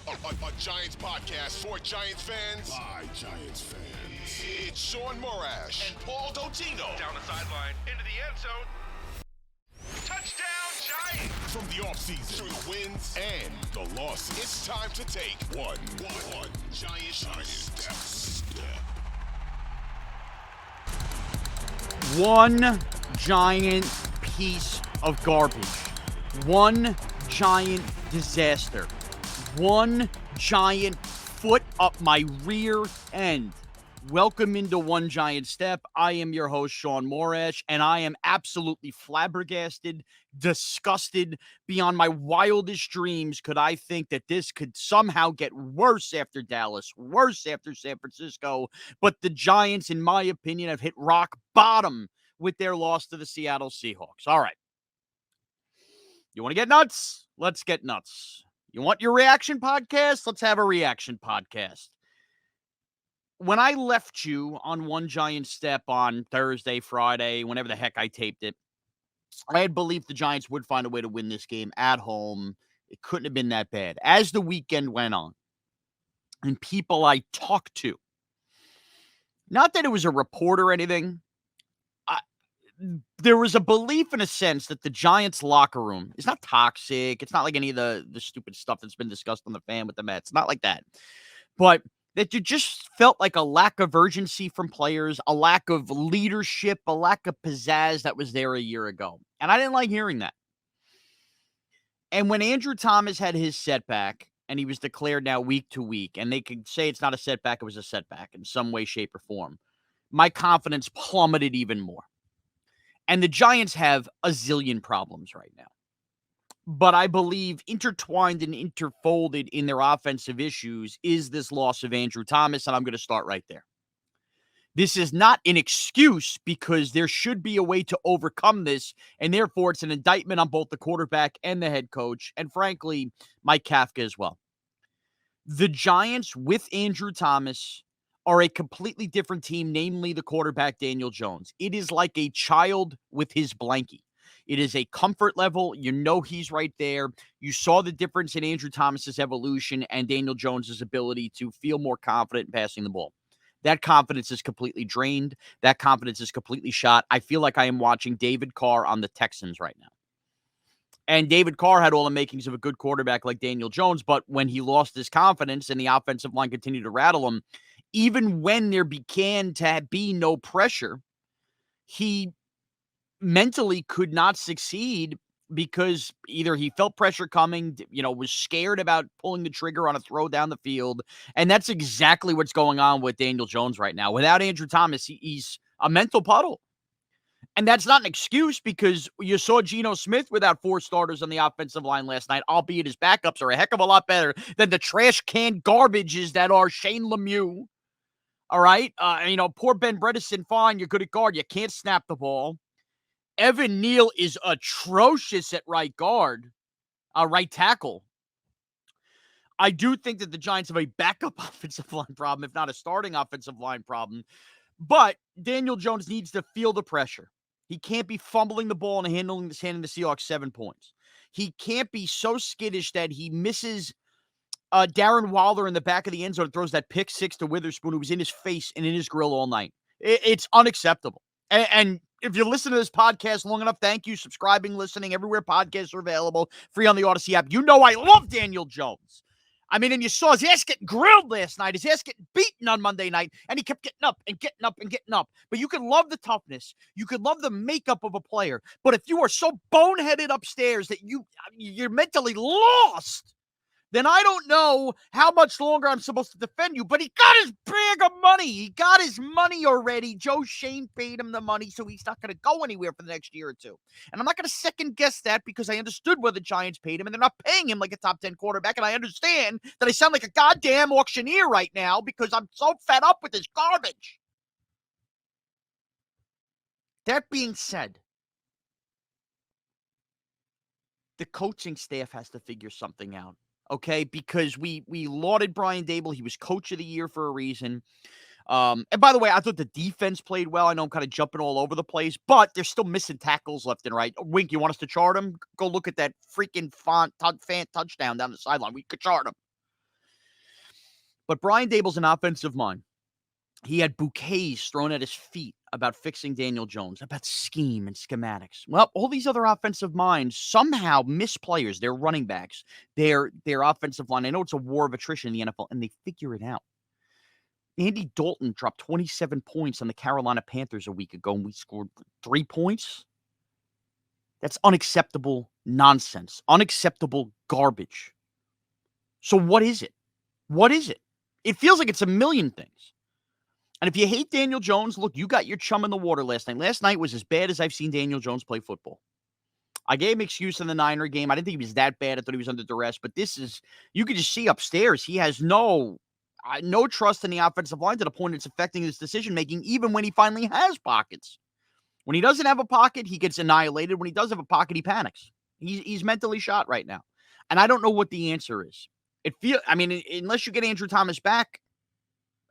A Giants podcast for Giants fans by Giants fans. It's Shaun Morash and Paul Dottino. Down the sideline, into the end zone. Touchdown, Giants! From the offseason through the wins and the losses, it's time to take one Giant step. One giant piece of garbage. One giant disaster. One giant foot up my rear end. Welcome into One Giant Step. I am your host, Shaun Morash, and I am absolutely flabbergasted, disgusted, beyond my wildest dreams could I think that this could somehow get worse after Dallas, worse after San Francisco, but the Giants, in my opinion, have hit rock bottom with their loss to the Seattle Seahawks. All right. You want to get nuts? Let's get nuts. You want your reaction podcast? Let's have a reaction podcast. When I left you on One Giant Step on Thursday, Friday, whenever the heck I taped it, I had believed the Giants would find a way to win this game at home. It couldn't have been that bad. As the weekend went on, and people I talked to, not that it was a report or anything, there was a belief in a sense that the Giants locker room is not toxic. It's not like any of the stupid stuff that's been discussed on the fan with the Mets. Not like that. But that you just felt like a lack of urgency from players, a lack of leadership, a lack of pizzazz that was there a year ago. And I didn't like hearing that. And when Andrew Thomas had his setback, and he was declared now week to week, and they could say it's not a setback, it was a setback in some way, shape, or form, my confidence plummeted even more. And the Giants have a zillion problems right now. But I believe intertwined and interfolded in their offensive issues is this loss of Andrew Thomas, and I'm going to start right there. This is not an excuse because there should be a way to overcome this, and therefore it's an indictment on both the quarterback and the head coach, and frankly, Mike Kafka as well. The Giants with Andrew Thomas are a completely different team, namely the quarterback, Daniel Jones. It is like a child with his blankie. It is a comfort level. You know he's right there. You saw the difference in Andrew Thomas's evolution and Daniel Jones's ability to feel more confident in passing the ball. That confidence is completely drained. That confidence is completely shot. I feel like I am watching David Carr on the Texans right now. And David Carr had all the makings of a good quarterback like Daniel Jones, but when he lost his confidence and the offensive line continued to rattle him, even when there began to be no pressure, he mentally could not succeed because either he felt pressure coming, was scared about pulling the trigger on a throw down the field. And that's exactly what's going on with Daniel Jones right now. Without Andrew Thomas, he's a mental puddle. And that's not an excuse because you saw Geno Smith without four starters on the offensive line last night, albeit his backups are a heck of a lot better than the trash can garbages that are Shane Lemieux. All right. Poor Ben Bredesen, fine. You're good at guard. You can't snap the ball. Evan Neal is atrocious at right guard, right tackle. I do think that the Giants have a backup offensive line problem, if not a starting offensive line problem. But Daniel Jones needs to feel the pressure. He can't be fumbling the ball and handing the Seahawks 7 points. He can't be so skittish that he misses Darren Waller in the back of the end zone and throws that pick six to Witherspoon, who was in his face and in his grill all night. It's unacceptable. And if you listen to this podcast long enough, thank you. Subscribing, listening, everywhere podcasts are available, free on the Audacy app. You know I love Daniel Jones. I mean, and you saw his ass get grilled last night, his ass get beaten on Monday night, and he kept getting up and getting up and getting up. But you can love the toughness. You can love the makeup of a player. But if you are so boneheaded upstairs that you're mentally lost, then I don't know how much longer I'm supposed to defend you. But he got his bag of money. He got his money already. Joe Shane paid him the money, so he's not going to go anywhere for the next year or two. And I'm not going to second guess that because I understood where the Giants paid him, and they're not paying him like a top 10 quarterback. And I understand that I sound like a goddamn auctioneer right now because I'm so fed up with this garbage. That being said, the coaching staff has to figure something out. Okay, because we lauded Brian Daboll. He was coach of the year for a reason. And by the way, I thought the defense played well. I know I'm kind of jumping all over the place, but they're still missing tackles left and right. Wink, you want us to chart them? Go look at that freaking fan touchdown down the sideline. We could chart them. But Brian Daboll's an offensive mind. He had bouquets thrown at his feet about fixing Daniel Jones, about scheme and schematics. Well, all these other offensive minds somehow miss players, their running backs, their offensive line. I know it's a war of attrition in the NFL, and they figure it out. Andy Dalton dropped 27 points on the Carolina Panthers a week ago, and we scored 3 points. That's unacceptable nonsense, unacceptable garbage. So what is it? What is it? It feels like it's a million things. And if you hate Daniel Jones, look, you got your chum in the water last night. Last night was as bad as I've seen Daniel Jones play football. I gave him excuse in the Niner game. I didn't think he was that bad. I thought he was under duress. But this is, you could just see upstairs, he has no trust in the offensive line to the point it's affecting his decision-making, even when he finally has pockets. When he doesn't have a pocket, he gets annihilated. When he does have a pocket, he panics. He's mentally shot right now. And I don't know what the answer is. Unless you get Andrew Thomas back,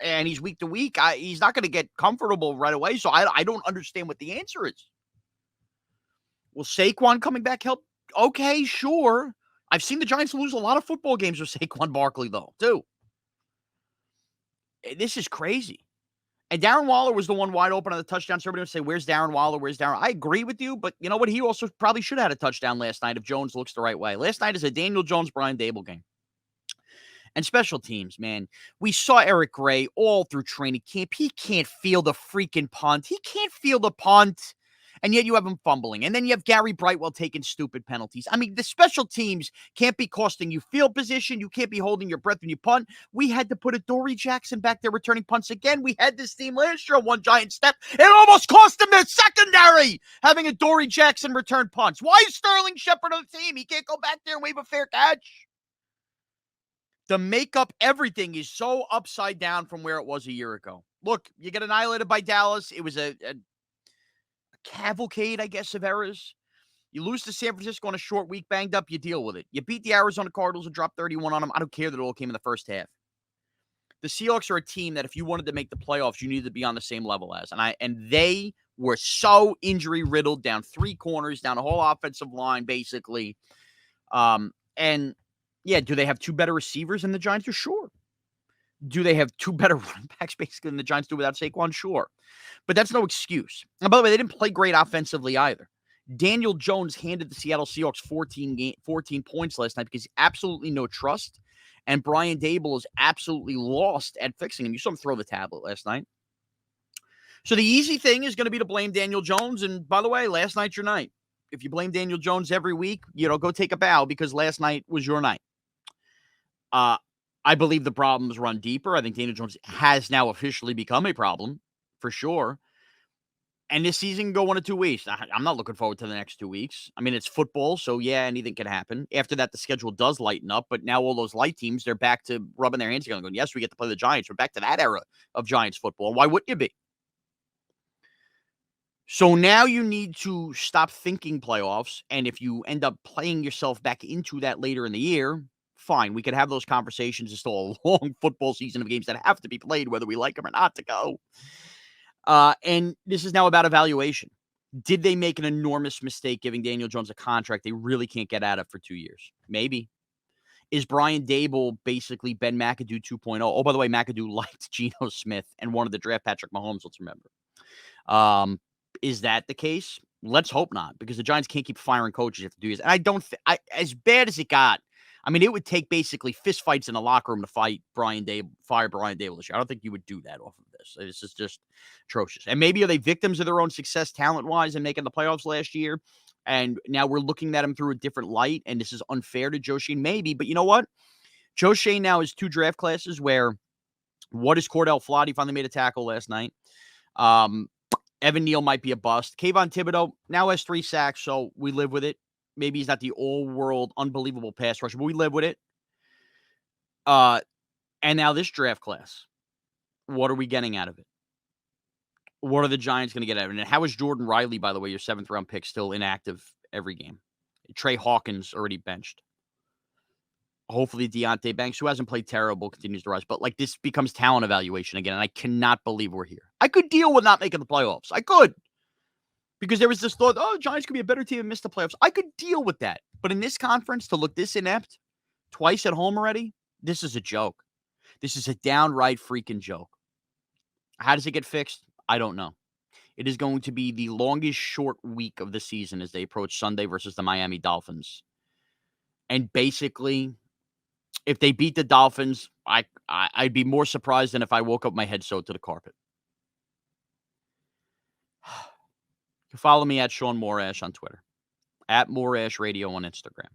and he's week to week, he's not going to get comfortable right away. So I don't understand what the answer is. Will Saquon coming back help? Okay, sure. I've seen the Giants lose a lot of football games with Saquon Barkley, though, too. This is crazy. And Darren Waller was the one wide open on the touchdown. So everybody would say, where's Darren Waller? Where's Darren? I agree with you, but you know what? He also probably should have had a touchdown last night if Jones looks the right way. Last night is a Daniel Jones, Brian Daboll game. And special teams, man. We saw Eric Gray all through training camp. He can't feel the freaking punt. He can't feel the punt. And yet you have him fumbling. And then you have Gary Brightwell taking stupid penalties. I mean, the special teams can't be costing you field position. You can't be holding your breath when you punt. We had to put a Dory Jackson back there returning punts again. We had this team last year on one giant step. It almost cost them their secondary having a Dory Jackson return punts. Why is Sterling Shepard on the team? He can't go back there and wave a fair catch. The makeup, everything is so upside down from where it was a year ago. Look, you get annihilated by Dallas. It was a cavalcade, I guess, of errors. You lose to San Francisco on a short week, banged up, you deal with it. You beat the Arizona Cardinals and dropped 31 on them. I don't care that it all came in the first half. The Seahawks are a team that if you wanted to make the playoffs, you needed to be on the same level as. And they were so injury-riddled, down 3 corners, down a whole offensive line, basically. Yeah, do they have 2 better receivers than the Giants? Sure. Do they have 2 better running backs basically than the Giants do without Saquon? Sure. But that's no excuse. And by the way, they didn't play great offensively either. Daniel Jones handed the Seattle Seahawks 14 points last night because absolutely no trust. And Brian Daboll is absolutely lost at fixing him. You saw him throw the tablet last night. So the easy thing is going to be to blame Daniel Jones. And by the way, last night's your night. If you blame Daniel Jones every week, go take a bow because last night was your night. I believe the problems run deeper. I think Daniel Jones has now officially become a problem, for sure. And this season can go 1 or 2 weeks. I'm not looking forward to the next 2 weeks. I mean, it's football, so yeah, anything can happen. After that, the schedule does lighten up, but now all those light teams, they're back to rubbing their hands together and going, yes, we get to play the Giants. We're back to that era of Giants football. Why wouldn't you be? So now you need to stop thinking playoffs, and if you end up playing yourself back into that later in the year, fine. We could have those conversations. It's still a long football season of games that have to be played, whether we like them or not, to go. And this is now about evaluation. Did they make an enormous mistake giving Daniel Jones a contract they really can't get out of for 2 years? Maybe. Is Brian Daboll basically Ben McAdoo 2.0? Oh, by the way, McAdoo liked Geno Smith and wanted to draft Patrick Mahomes, let's remember. Is that the case? Let's hope not, because the Giants can't keep firing coaches after 2 years. And I don't as bad as it got, I mean, it would take basically fistfights in the locker room to fire Brian Daboll this year. I don't think you would do that off of this. This is just atrocious. And maybe are they victims of their own success talent-wise in making the playoffs last year? And now we're looking at him through a different light, and this is unfair to Joe Schoen? Maybe. But you know what? Joe Schoen now has 2 draft classes where what is Cordell Flott? He finally made a tackle last night. Evan Neal might be a bust. Kayvon Thibodeau now has 3 sacks, so we live with it. Maybe he's not the all-world, unbelievable pass rusher, but we live with it. And now this draft class. What are we getting out of it? What are the Giants going to get out of it? And how is Jordan Riley, by the way, your 7th-round pick, still inactive every game? Trey Hawkins already benched. Hopefully Deontay Banks, who hasn't played terrible, continues to rise. But, this becomes talent evaluation again, and I cannot believe we're here. I could deal with not making the playoffs. I could. Because there was this thought, Giants could be a better team and miss the playoffs. I could deal with that. But in this conference, to look this inept, twice at home already, this is a joke. This is a downright freaking joke. How does it get fixed? I don't know. It is going to be the longest short week of the season as they approach Sunday versus the Miami Dolphins. And basically, if they beat the Dolphins, I'd be more surprised than if I woke up my head sewed to the carpet. You can follow me at Shaun Morash on Twitter, at Morash Radio on Instagram.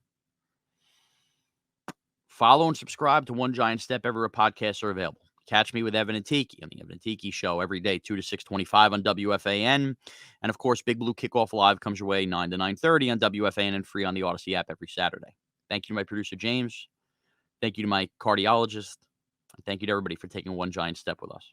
Follow and subscribe to One Giant Step everywhere podcasts are available. Catch me with Evan and Tiki on the Evan and Tiki Show every day, 2 to 6:25 on WFAN. And, of course, Big Blue Kickoff Live comes your way 9 to 9:30 on WFAN and free on the Audacy app every Saturday. Thank you to my producer, James. Thank you to my cardiologist. And thank you to everybody for taking one giant step with us.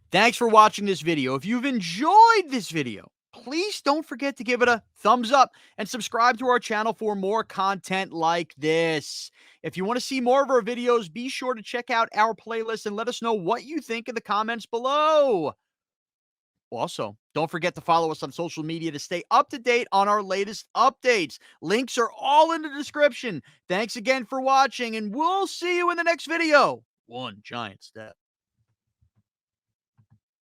Thanks for watching this video. If you've enjoyed this video, please don't forget to give it a thumbs up and subscribe to our channel for more content like this. If you want to see more of our videos, be sure to check out our playlist and let us know what you think in the comments below. Also, don't forget to follow us on social media to stay up to date on our latest updates. Links are all in the description. Thanks again for watching, and we'll see you in the next video. One giant step.